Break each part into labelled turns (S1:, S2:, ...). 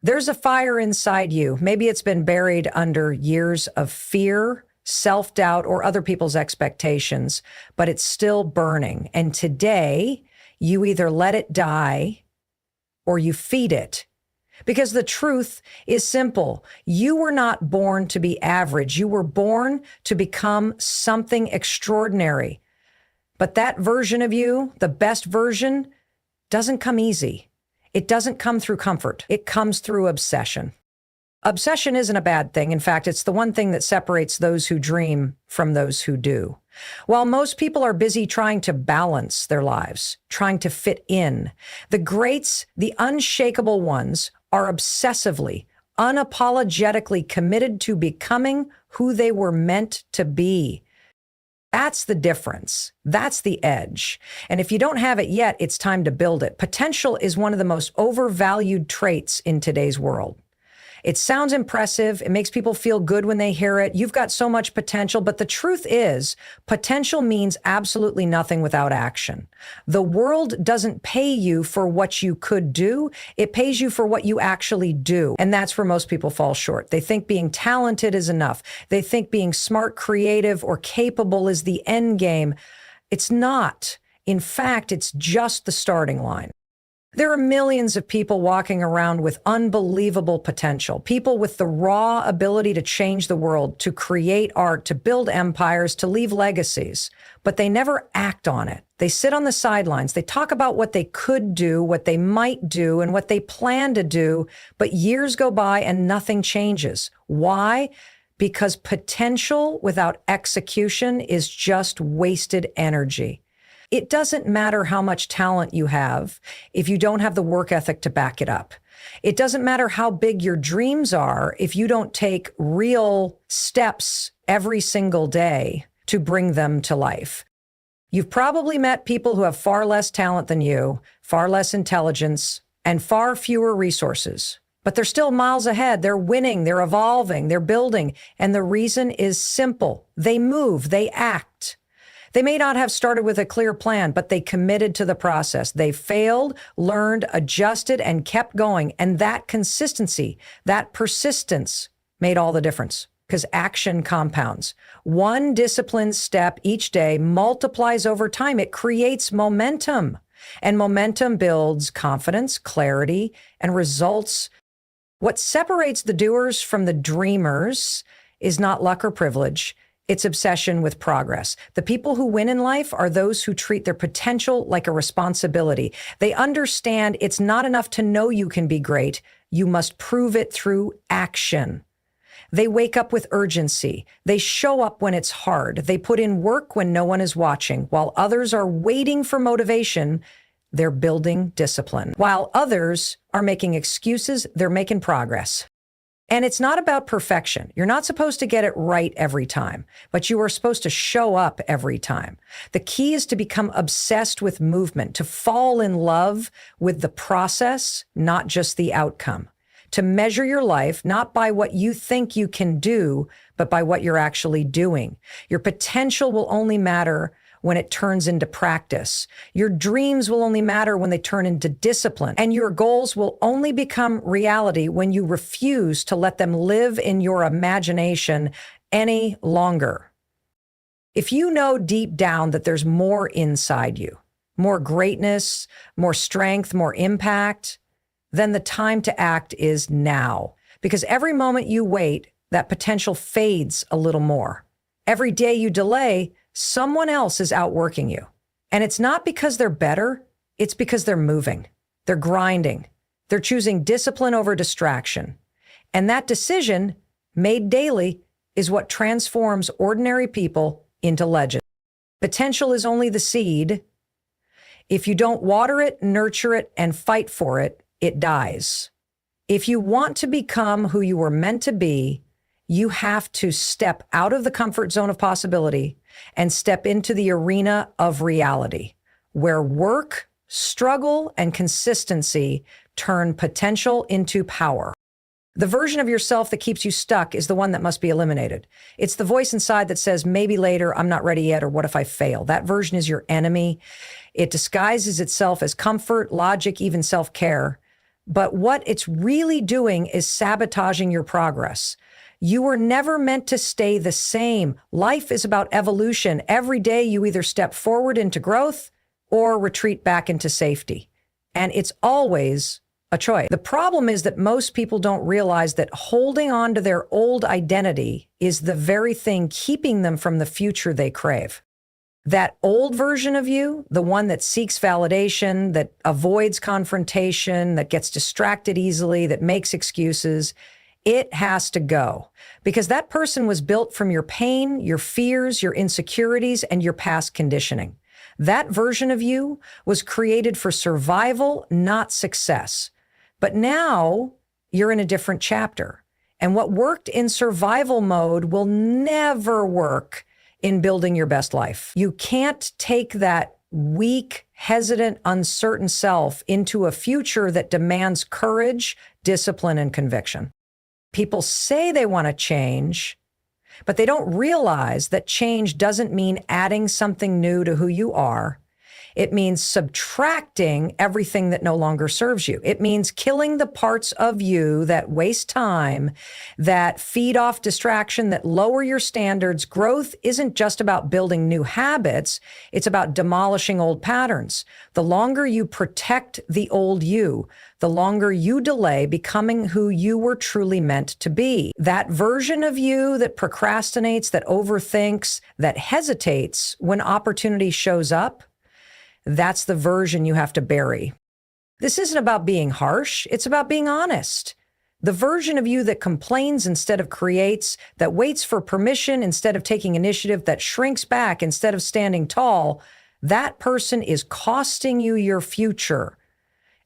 S1: There's a fire inside you. Maybe it's been buried under years of fear, self-doubt, or other people's expectations, but it's still burning. And today, you either let it die or you feed it. Because the truth is simple. You were not born to be average. You were born to become something extraordinary. But that version of you, the best version, doesn't come easy. It doesn't come through comfort. It comes through obsession. Obsession isn't a bad thing. In fact, it's the one thing that separates those who dream from those who do. While most people are busy trying to balance their lives, trying to fit in, the greats, the unshakable ones, are obsessively, unapologetically committed to becoming who they were meant to be. That's the difference. That's the edge. And if you don't have it yet, it's time to build it. Potential is one of the most overvalued traits in today's world. It sounds impressive. It makes people feel good when they hear it. You've got so much potential. But the truth is, potential means absolutely nothing without action. The world doesn't pay you for what you could do. It pays you for what you actually do. And that's where most people fall short. They think being talented is enough. They think being smart, creative, or capable is the end game. It's not. In fact, it's just the starting line. There are millions of people walking around with unbelievable potential, people with the raw ability to change the world, to create art, to build empires, to leave legacies, but they never act on it. They sit on the sidelines. They talk about what they could do, what they might do, and what they plan to do, but years go by and nothing changes. Why? Because potential without execution is just wasted energy. It doesn't matter how much talent you have if you don't have the work ethic to back it up. It doesn't matter how big your dreams are if you don't take real steps every single day to bring them to life. You've probably met people who have far less talent than you, far less intelligence, and far fewer resources. But they're still miles ahead. They're winning, they're evolving, they're building. And the reason is simple. They move, they act. They may not have started with a clear plan, but they committed to the process. They failed, learned, adjusted, and kept going. And that consistency, that persistence made all the difference because action compounds. One disciplined step each day multiplies over time. It creates momentum, and momentum builds confidence, clarity, and results. What separates the doers from the dreamers is not luck or privilege. It's obsession with progress. The people who win in life are those who treat their potential like a responsibility. They understand it's not enough to know you can be great. You must prove it through action. They wake up with urgency. They show up when it's hard. They put in work when no one is watching. While others are waiting for motivation, they're building discipline. While others are making excuses, they're making progress. And it's not about perfection. You're not supposed to get it right every time, but you are supposed to show up every time. The key is to become obsessed with movement, to fall in love with the process, not just the outcome. To measure your life not by what you think you can do, but by what you're actually doing. Your potential will only matter when it turns into practice. Your dreams will only matter when they turn into discipline. And your goals will only become reality when you refuse to let them live in your imagination any longer. If you know deep down that there's more inside you, more greatness, more strength, more impact, then the time to act is now. Because every moment you wait, that potential fades a little more. Every day you delay, someone else is outworking you. And it's not because they're better, it's because they're moving. They're grinding. They're choosing discipline over distraction. And that decision, made daily, is what transforms ordinary people into legends. Potential is only the seed. If you don't water it, nurture it, and fight for it, it dies. If you want to become who you were meant to be, you have to step out of the comfort zone of possibility and step into the arena of reality, where work, struggle, and consistency turn potential into power. The version of yourself that keeps you stuck is the one that must be eliminated. It's the voice inside that says, maybe later, I'm not ready yet, or what if I fail? That version is your enemy. It disguises itself as comfort, logic, even self-care. But what it's really doing is sabotaging your progress. You were never meant to stay the same. Life is about evolution. Every day you either step forward into growth or retreat back into safety. And it's always a choice. The problem is that most people don't realize that holding on to their old identity is the very thing keeping them from the future they crave. That old version of you, the one that seeks validation, that avoids confrontation, that gets distracted easily, that makes excuses, it has to go. Because that person was built from your pain, your fears, your insecurities, and your past conditioning. That version of you was created for survival, not success. But now you're in a different chapter. And what worked in survival mode will never work in building your best life. You can't take that weak, hesitant, uncertain self into a future that demands courage, discipline, and conviction. People say they want to change, but they don't realize that change doesn't mean adding something new to who you are. It means subtracting everything that no longer serves you. It means killing the parts of you that waste time, that feed off distraction, that lower your standards. Growth isn't just about building new habits. It's about demolishing old patterns. The longer you protect the old you, the longer you delay becoming who you were truly meant to be. That version of you that procrastinates, that overthinks, that hesitates when opportunity shows up, that's the version you have to bury. This isn't about being harsh. It's about being honest. The version of you that complains instead of creates, that waits for permission instead of taking initiative, that shrinks back instead of standing tall, that person is costing you your future.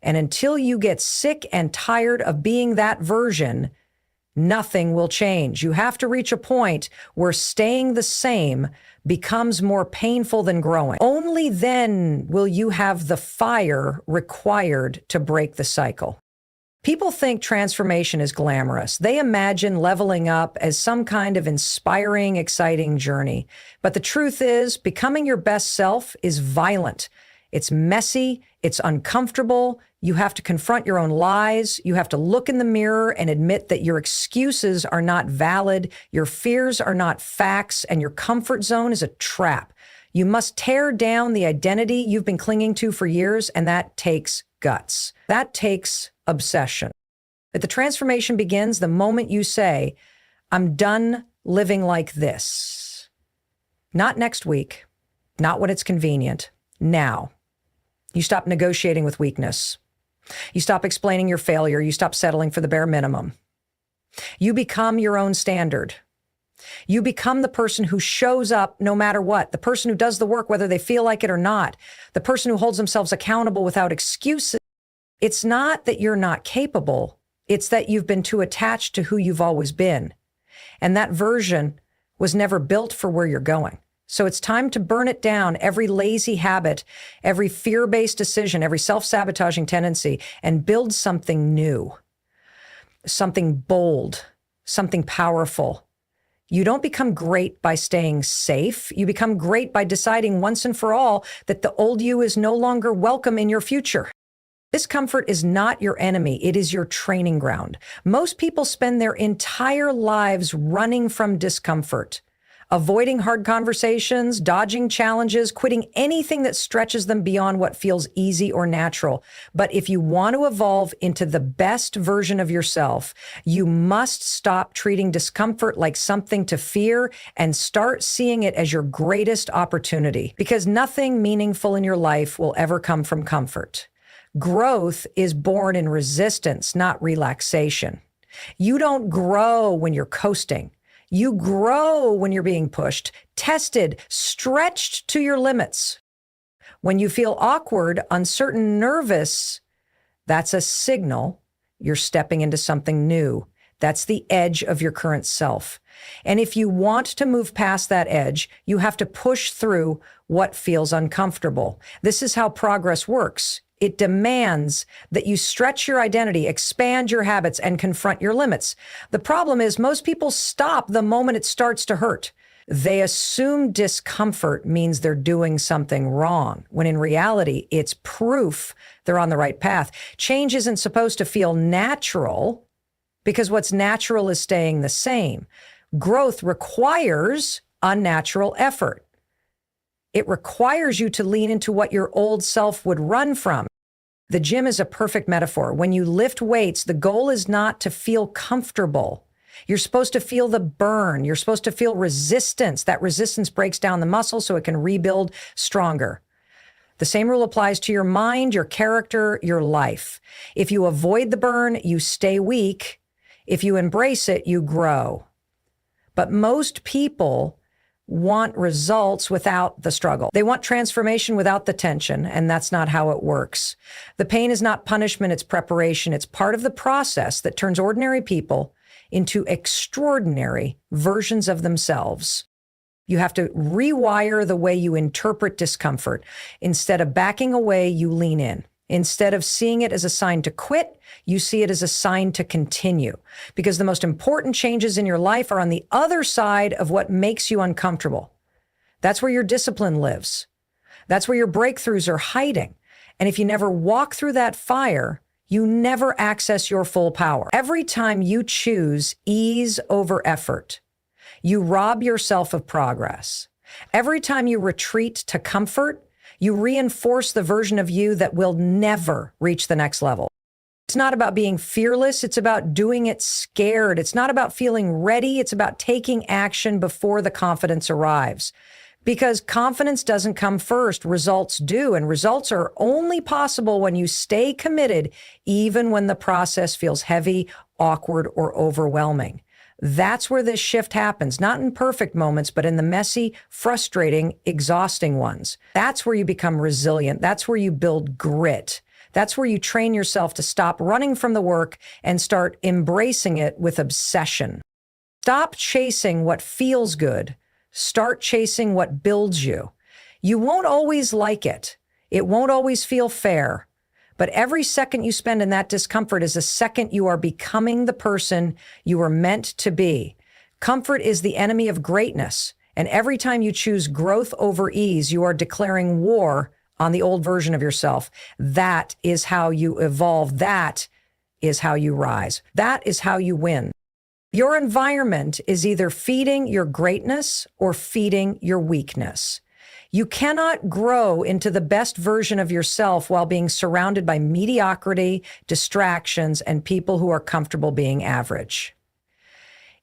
S1: And until you get sick and tired of being that version, nothing will change. You have to reach a point where staying the same becomes more painful than growing. Only then will you have the fire required to break the cycle. People think transformation is glamorous. They imagine leveling up as some kind of inspiring, exciting journey. But the truth is, becoming your best self is violent. It's messy. It's uncomfortable. You have to confront your own lies. You have to look in the mirror and admit that your excuses are not valid, your fears are not facts, and your comfort zone is a trap. You must tear down the identity you've been clinging to for years, and that takes guts. That takes obsession. But the transformation begins the moment you say, I'm done living like this. Not next week, not when it's convenient, now. You stop negotiating with weakness. You stop explaining your failure. You stop settling for the bare minimum. You become your own standard. You become the person who shows up no matter what, the person who does the work whether they feel like it or not, the person who holds themselves accountable without excuses. It's not that you're not capable. It's that you've been too attached to who you've always been. And that version was never built for where you're going. So it's time to burn it down, every lazy habit, every fear-based decision, every self-sabotaging tendency, and build something new, something bold, something powerful. You don't become great by staying safe. You become great by deciding once and for all that the old you is no longer welcome in your future. Discomfort is not your enemy. It is your training ground. Most people spend their entire lives running from discomfort, avoiding hard conversations, dodging challenges, quitting anything that stretches them beyond what feels easy or natural. But if you want to evolve into the best version of yourself, you must stop treating discomfort like something to fear and start seeing it as your greatest opportunity. Because nothing meaningful in your life will ever come from comfort. Growth is born in resistance, not relaxation. You don't grow when you're coasting. You grow when you're being pushed, tested, stretched to your limits. When you feel awkward, uncertain, nervous, that's a signal you're stepping into something new. That's the edge of your current self. And if you want to move past that edge, you have to push through what feels uncomfortable. This is how progress works. It demands that you stretch your identity, expand your habits, and confront your limits. The problem is most people stop the moment it starts to hurt. They assume discomfort means they're doing something wrong, when in reality, it's proof they're on the right path. Change isn't supposed to feel natural because what's natural is staying the same. Growth requires unnatural effort. It requires you to lean into what your old self would run from. The gym is a perfect metaphor. When you lift weights, the goal is not to feel comfortable. You're supposed to feel the burn. You're supposed to feel resistance. That resistance breaks down the muscle so it can rebuild stronger. The same rule applies to your mind, your character, your life. If you avoid the burn, you stay weak. If you embrace it, you grow. But most people want results without the struggle. They want transformation without the tension, and that's not how it works. The pain is not punishment, it's preparation. It's part of the process that turns ordinary people into extraordinary versions of themselves. You have to rewire the way you interpret discomfort. Instead of backing away, you lean in. Instead of seeing it as a sign to quit, you see it as a sign to continue. Because the most important changes in your life are on the other side of what makes you uncomfortable. That's where your discipline lives. That's where your breakthroughs are hiding. And if you never walk through that fire, you never access your full power. Every time you choose ease over effort, you rob yourself of progress. Every time you retreat to comfort, you reinforce the version of you that will never reach the next level. It's not about being fearless. It's about doing it scared. It's not about feeling ready. It's about taking action before the confidence arrives. Because confidence doesn't come first, results do. And results are only possible when you stay committed, even when the process feels heavy, awkward, or overwhelming. That's where this shift happens, not in perfect moments, but in the messy, frustrating, exhausting ones. That's where you become resilient. That's where you build grit. That's where you train yourself to stop running from the work and start embracing it with obsession. Stop chasing what feels good. Start chasing what builds you. You won't always like it. It won't always feel fair. But every second you spend in that discomfort is a second you are becoming the person you were meant to be. Comfort is the enemy of greatness. And every time you choose growth over ease, you are declaring war on the old version of yourself. That is how you evolve. That is how you rise. That is how you win. Your environment is either feeding your greatness or feeding your weakness. You cannot grow into the best version of yourself while being surrounded by mediocrity, distractions, and people who are comfortable being average.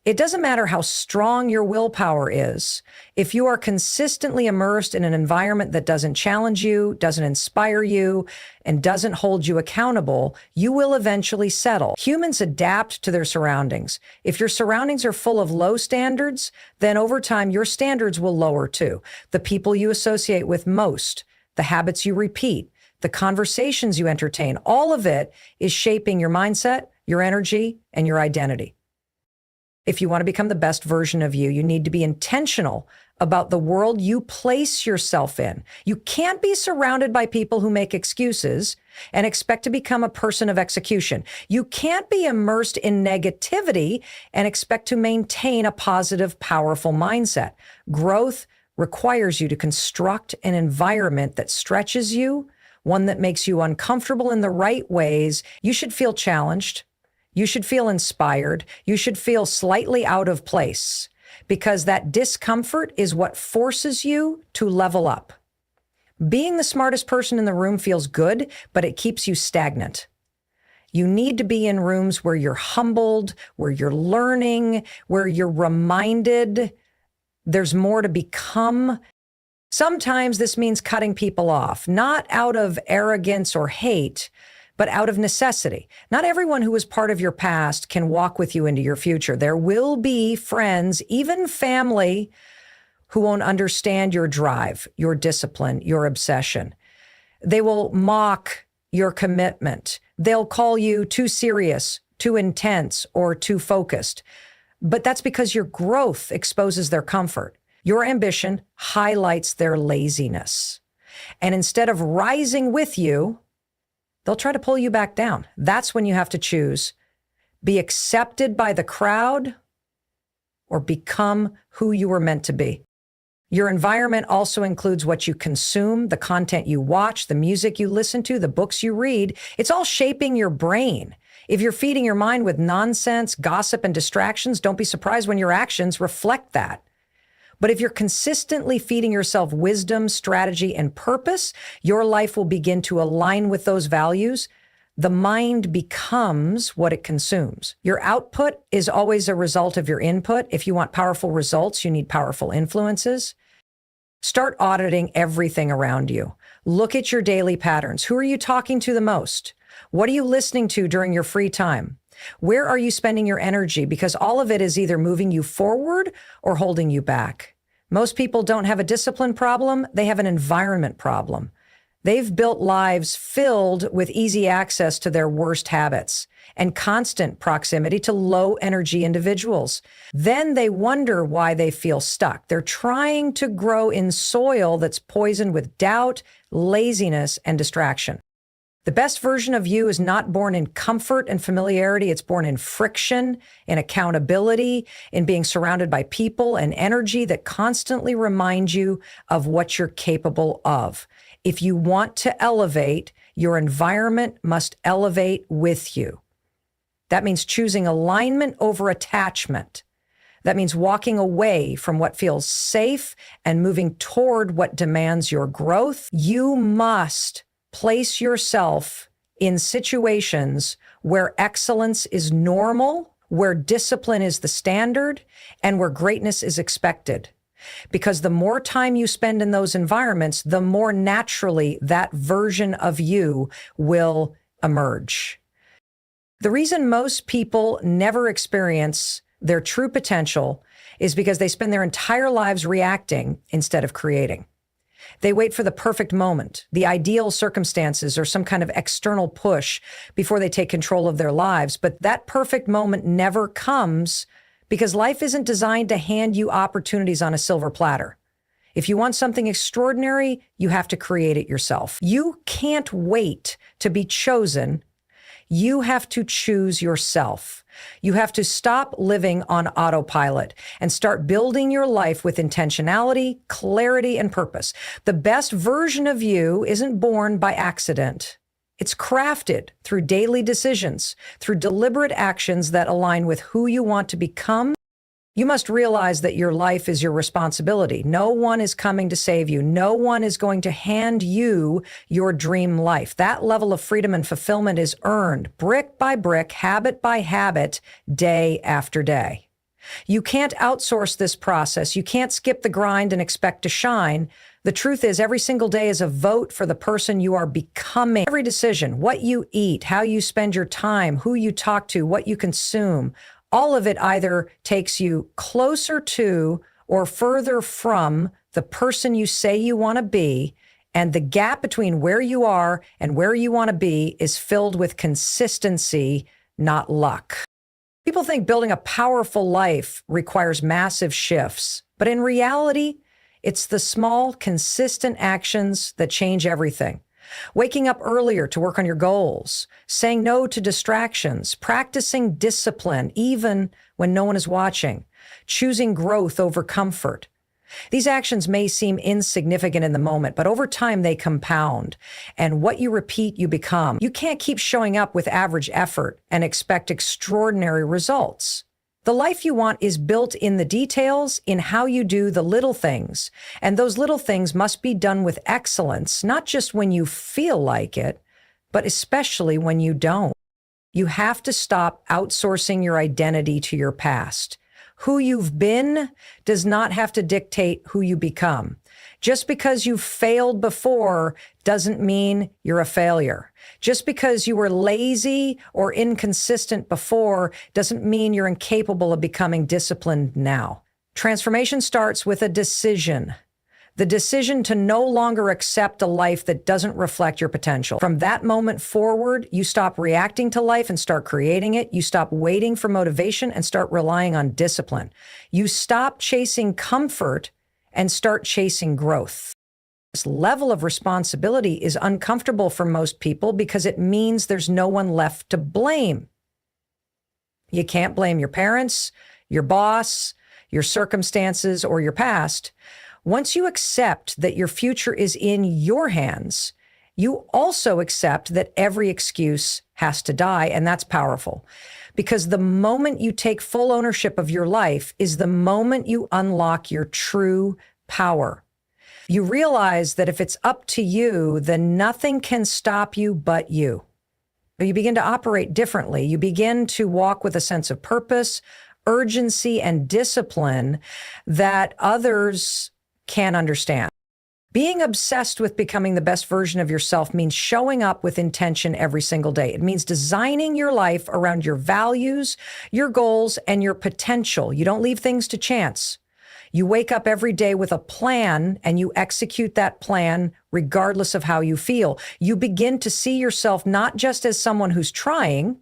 S1: It doesn't matter how strong your willpower is. If you are consistently immersed in an environment that doesn't challenge you, doesn't inspire you, and doesn't hold you accountable, you will eventually settle. Humans adapt to their surroundings. If your surroundings are full of low standards, then over time, your standards will lower too. The people you associate with most, the habits you repeat, the conversations you entertain, all of it is shaping your mindset, your energy, and your identity. If you want to become the best version of you, you need to be intentional about the world you place yourself in. You can't be surrounded by people who make excuses and expect to become a person of execution. You can't be immersed in negativity and expect to maintain a positive, powerful mindset. Growth requires you to construct an environment that stretches you, one that makes you uncomfortable in the right ways. You should feel challenged. You should feel inspired. You should feel slightly out of place because that discomfort is what forces you to level up. Being the smartest person in the room feels good, but it keeps you stagnant. You need to be in rooms where you're humbled, where you're learning, where you're reminded there's more to become. Sometimes this means cutting people off, not out of arrogance or hate, but out of necessity. Not everyone who was part of your past can walk with you into your future. There will be friends, even family, who won't understand your drive, your discipline, your obsession. They will mock your commitment. They'll call you too serious, too intense, or too focused. But that's because your growth exposes their comfort. Your ambition highlights their laziness. And instead of rising with you, they'll try to pull you back down. That's when you have to choose. Be accepted by the crowd or become who you were meant to be. Your environment also includes what you consume, the content you watch, the music you listen to, the books you read. It's all shaping your brain. If you're feeding your mind with nonsense, gossip, and distractions, don't be surprised when your actions reflect that. But if you're consistently feeding yourself wisdom, strategy, and purpose, your life will begin to align with those values. The mind becomes what it consumes. Your output is always a result of your input. If you want powerful results, you need powerful influences. Start auditing everything around you. Look at your daily patterns. Who are you talking to the most? What are you listening to during your free time? Where are you spending your energy? Because all of it is either moving you forward or holding you back. Most people don't have a discipline problem. They have an environment problem. They've built lives filled with easy access to their worst habits and constant proximity to low energy individuals. Then they wonder why they feel stuck. They're trying to grow in soil that's poisoned with doubt, laziness, and distraction. The best version of you is not born in comfort and familiarity. It's born in friction, in accountability, in being surrounded by people and energy that constantly remind you of what you're capable of. If you want to elevate, your environment must elevate with you. That means choosing alignment over attachment. That means walking away from what feels safe and moving toward what demands your growth. You must place yourself in situations where excellence is normal, where discipline is the standard, and where greatness is expected. Because the more time you spend in those environments, the more naturally that version of you will emerge. The reason most people never experience their true potential is because they spend their entire lives reacting instead of creating. They wait for the perfect moment, the ideal circumstances, or some kind of external push before they take control of their lives. But that perfect moment never comes because life isn't designed to hand you opportunities on a silver platter. If you want something extraordinary, you have to create it yourself. You can't wait to be chosen. You have to choose yourself. You have to stop living on autopilot and start building your life with intentionality, clarity, and purpose. The best version of you isn't born by accident. It's crafted through daily decisions, through deliberate actions that align with who you want to become. You must realize that your life is your responsibility. No one is coming to save you. No one is going to hand you your dream life. That level of freedom and fulfillment is earned brick by brick, habit by habit, day after day. You can't outsource this process. You can't skip the grind and expect to shine. The truth is, every single day is a vote for the person you are becoming. Every decision, what you eat, how you spend your time, who you talk to, what you consume, all of it either takes you closer to or further from the person you say you want to be, and the gap between where you are and where you want to be is filled with consistency, not luck. People think building a powerful life requires massive shifts, but in reality, it's the small, consistent actions that change everything. Waking up earlier to work on your goals, saying no to distractions, practicing discipline even when no one is watching, choosing growth over comfort. These actions may seem insignificant in the moment, but over time they compound. And what you repeat, you become. You can't keep showing up with average effort and expect extraordinary results. The life you want is built in the details, in how you do the little things. And those little things must be done with excellence, not just when you feel like it, but especially when you don't. You have to stop outsourcing your identity to your past. Who you've been does not have to dictate who you become. Just because you've failed before doesn't mean you're a failure. Just because you were lazy or inconsistent before doesn't mean you're incapable of becoming disciplined now. Transformation starts with a decision. The decision to no longer accept a life that doesn't reflect your potential. From that moment forward, you stop reacting to life and start creating it. You stop waiting for motivation and start relying on discipline. You stop chasing comfort and start chasing growth. This level of responsibility is uncomfortable for most people because it means there's no one left to blame. You can't blame your parents, your boss, your circumstances, or your past, once you accept that your future is in your hands, you also accept that every excuse has to die, and that's powerful. Because the moment you take full ownership of your life is the moment you unlock your true power. You realize that if it's up to you, then nothing can stop you but you. You begin to operate differently. You begin to walk with a sense of purpose, urgency, and discipline that others can't understand. Being obsessed with becoming the best version of yourself means showing up with intention every single day. It means designing your life around your values, your goals, and your potential. You don't leave things to chance. You wake up every day with a plan and you execute that plan regardless of how you feel. You begin to see yourself not just as someone who's trying,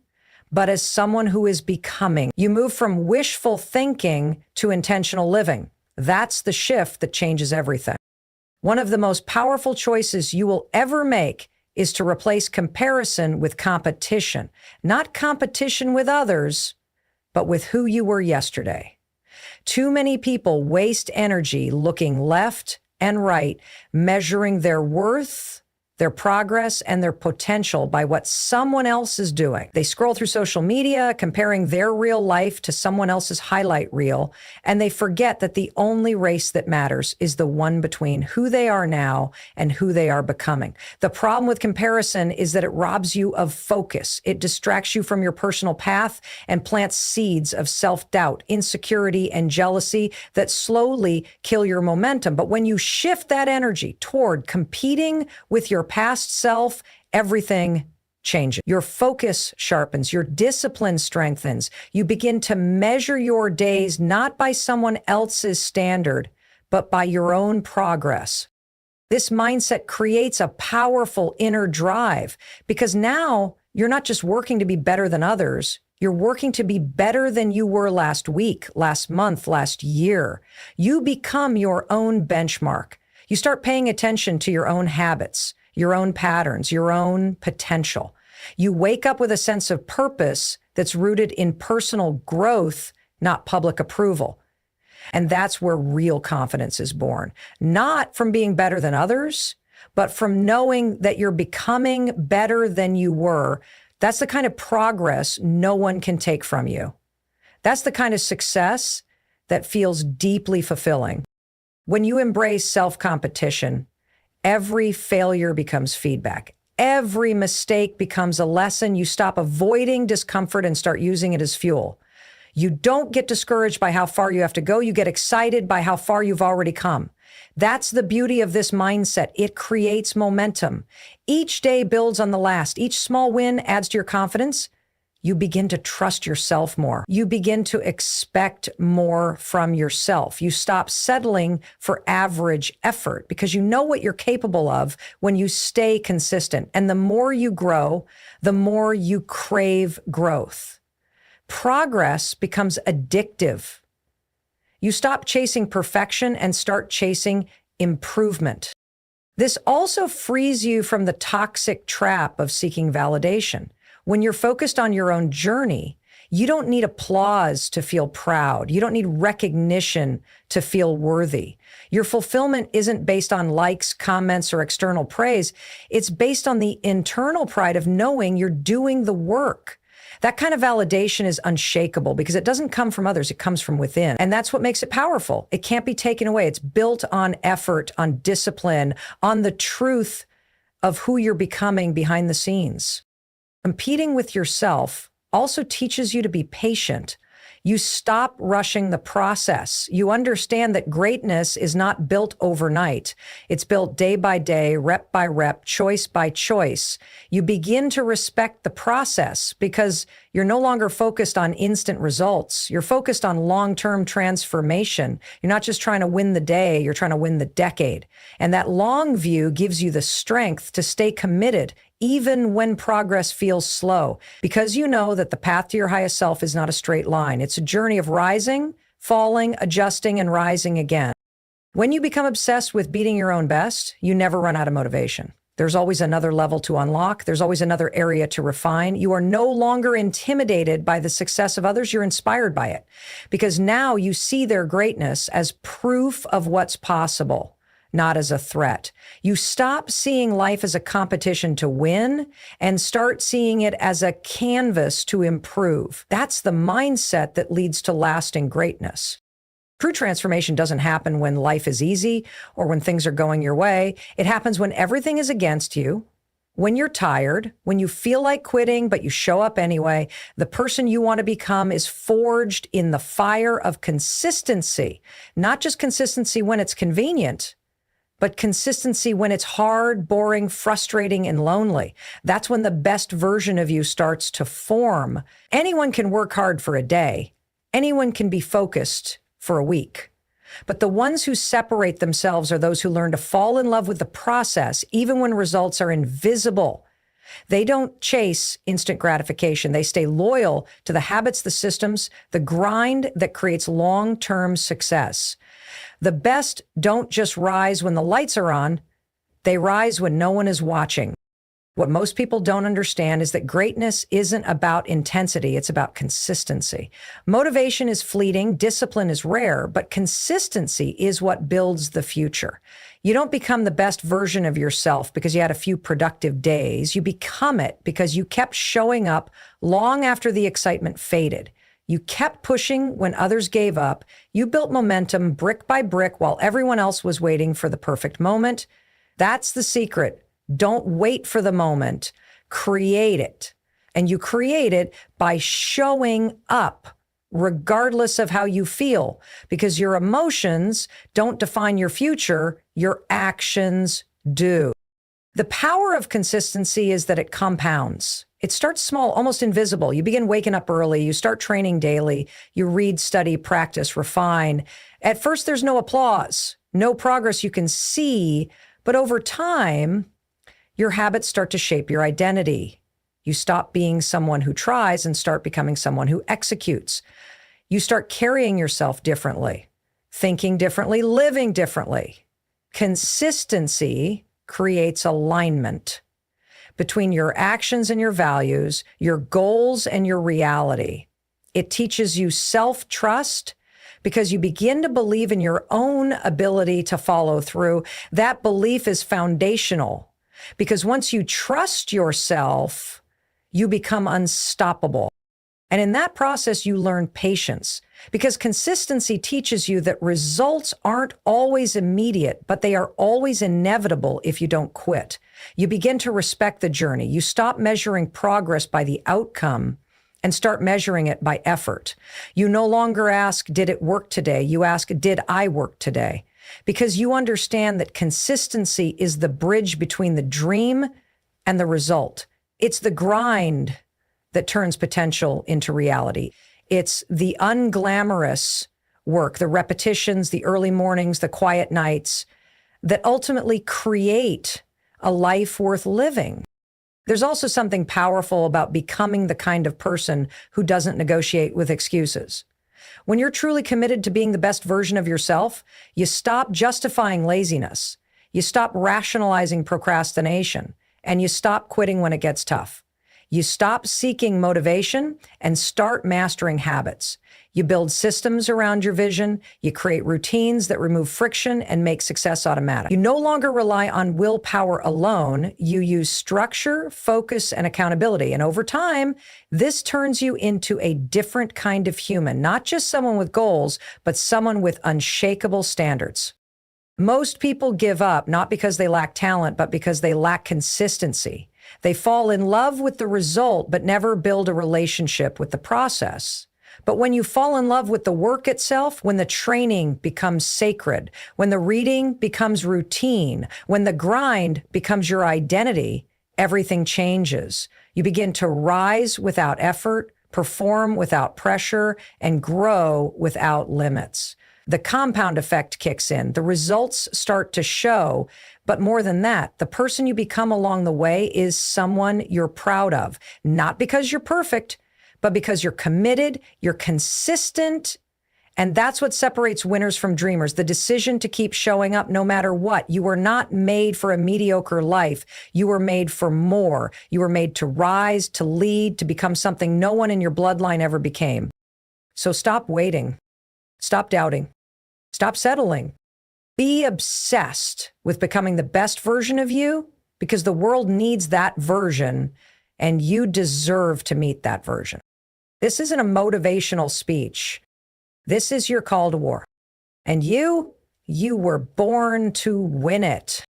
S1: but as someone who is becoming. You move from wishful thinking to intentional living. That's the shift that changes everything. One of the most powerful choices you will ever make is to replace comparison with competition. Not competition with others, but with who you were yesterday. Too many people waste energy looking left and right, measuring their worth, their progress, and their potential by what someone else is doing. They scroll through social media, comparing their real life to someone else's highlight reel, and they forget that the only race that matters is the one between who they are now and who they are becoming. The problem with comparison is that it robs you of focus. It distracts you from your personal path and plants seeds of self-doubt, insecurity, and jealousy that slowly kill your momentum. But when you shift that energy toward competing with your past self, everything changes. Your focus sharpens, your discipline strengthens. You begin to measure your days not by someone else's standard, but by your own progress. This mindset creates a powerful inner drive because now you're not just working to be better than others. You're working to be better than you were last week, last month, last year. You become your own benchmark. You start paying attention to your own habits, your own patterns, your own potential. You wake up with a sense of purpose that's rooted in personal growth, not public approval. And that's where real confidence is born. Not from being better than others, but from knowing that you're becoming better than you were. That's the kind of progress no one can take from you. That's the kind of success that feels deeply fulfilling. When you embrace self-competition, every failure becomes feedback. Every mistake becomes a lesson. You stop avoiding discomfort and start using it as fuel. You don't get discouraged by how far you have to go. You get excited by how far you've already come. That's the beauty of this mindset. It creates momentum. Each day builds on the last. Each small win adds to your confidence. You begin to trust yourself more. You begin to expect more from yourself. You stop settling for average effort because you know what you're capable of when you stay consistent. And the more you grow, the more you crave growth. Progress becomes addictive. You stop chasing perfection and start chasing improvement. This also frees you from the toxic trap of seeking validation. When you're focused on your own journey, you don't need applause to feel proud. You don't need recognition to feel worthy. Your fulfillment isn't based on likes, comments, or external praise. It's based on the internal pride of knowing you're doing the work. That kind of validation is unshakable because it doesn't come from others. It comes from within. And that's what makes it powerful. It can't be taken away. It's built on effort, on discipline, on the truth of who you're becoming behind the scenes. Competing with yourself also teaches you to be patient. You stop rushing the process. You understand that greatness is not built overnight. It's built day by day, rep by rep, choice by choice. You begin to respect the process because you're no longer focused on instant results. You're focused on long-term transformation. You're not just trying to win the day, you're trying to win the decade. And that long view gives you the strength to stay committed even when progress feels slow, because you know that the path to your highest self is not a straight line. It's a journey of rising, falling, adjusting, and rising again. When you become obsessed with beating your own best, you never run out of motivation. There's always another level to unlock. There's always another area to refine. You are no longer intimidated by the success of others. You're inspired by it because now you see their greatness as proof of what's possible, not as a threat. You stop seeing life as a competition to win and start seeing it as a canvas to improve. That's the mindset that leads to lasting greatness. True transformation doesn't happen when life is easy or when things are going your way. It happens when everything is against you, when you're tired, when you feel like quitting, but you show up anyway. The person you want to become is forged in the fire of consistency, not just consistency when it's convenient, but consistency when it's hard, boring, frustrating, and lonely. That's when the best version of you starts to form. Anyone can work hard for a day. Anyone can be focused for a week. But the ones who separate themselves are those who learn to fall in love with the process, even when results are invisible. They don't chase instant gratification. They stay loyal to the habits, the systems, the grind that creates long-term success. The best don't just rise when the lights are on. They rise when no one is watching. What most people don't understand is that greatness isn't about intensity, it's about consistency. Motivation is fleeting, discipline is rare, but consistency is what builds the future. You don't become the best version of yourself because you had a few productive days. You become it because you kept showing up long after the excitement faded. You kept pushing when others gave up. You built momentum brick by brick while everyone else was waiting for the perfect moment. That's the secret. Don't wait for the moment. Create it. And you create it by showing up, regardless of how you feel, because your emotions don't define your future. Your actions do. The power of consistency is that it compounds. It starts small, almost invisible. You begin waking up early. You start training daily. You read, study, practice, refine. At first, there's no applause, no progress you can see, but over time, your habits start to shape your identity. You stop being someone who tries and start becoming someone who executes. You start carrying yourself differently, thinking differently, living differently. Consistency creates alignment between your actions and your values, your goals and your reality. It teaches you self-trust because you begin to believe in your own ability to follow through. That belief is foundational. Because once you trust yourself, you become unstoppable. And in that process, you learn patience because consistency teaches you that results aren't always immediate, but they are always inevitable if you don't quit. You begin to respect the journey. You stop measuring progress by the outcome and start measuring it by effort. You no longer ask, did it work today? You ask, did I work today? Because you understand that consistency is the bridge between the dream and the result. It's the grind that turns potential into reality. It's the unglamorous work, the repetitions, the early mornings, the quiet nights that ultimately create a life worth living. There's also something powerful about becoming the kind of person who doesn't negotiate with excuses. When you're truly committed to being the best version of yourself, you stop justifying laziness, you stop rationalizing procrastination, and you stop quitting when it gets tough. You stop seeking motivation and start mastering habits. You build systems around your vision. You create routines that remove friction and make success automatic. You no longer rely on willpower alone. You use structure, focus, and accountability. And over time, this turns you into a different kind of human, not just someone with goals, but someone with unshakable standards. Most people give up not because they lack talent, but because they lack consistency. They fall in love with the result, but never build a relationship with the process. But when you fall in love with the work itself, when the training becomes sacred, when the reading becomes routine, when the grind becomes your identity, everything changes. You begin to rise without effort, perform without pressure, and grow without limits. The compound effect kicks in. The results start to show. But more than that, the person you become along the way is someone you're proud of, not because you're perfect, but because you're committed, you're consistent, And that's what separates winners from dreamers, the decision to keep showing up no matter what. You were not made for a mediocre life. You were made for more. You were made to rise, to lead, to become something no one in your bloodline ever became. So stop waiting. Stop doubting. Stop settling. Be obsessed with becoming the best version of you, because the world needs that version and you deserve to meet that version. This isn't a motivational speech. This is your call to war. And you were born to win it.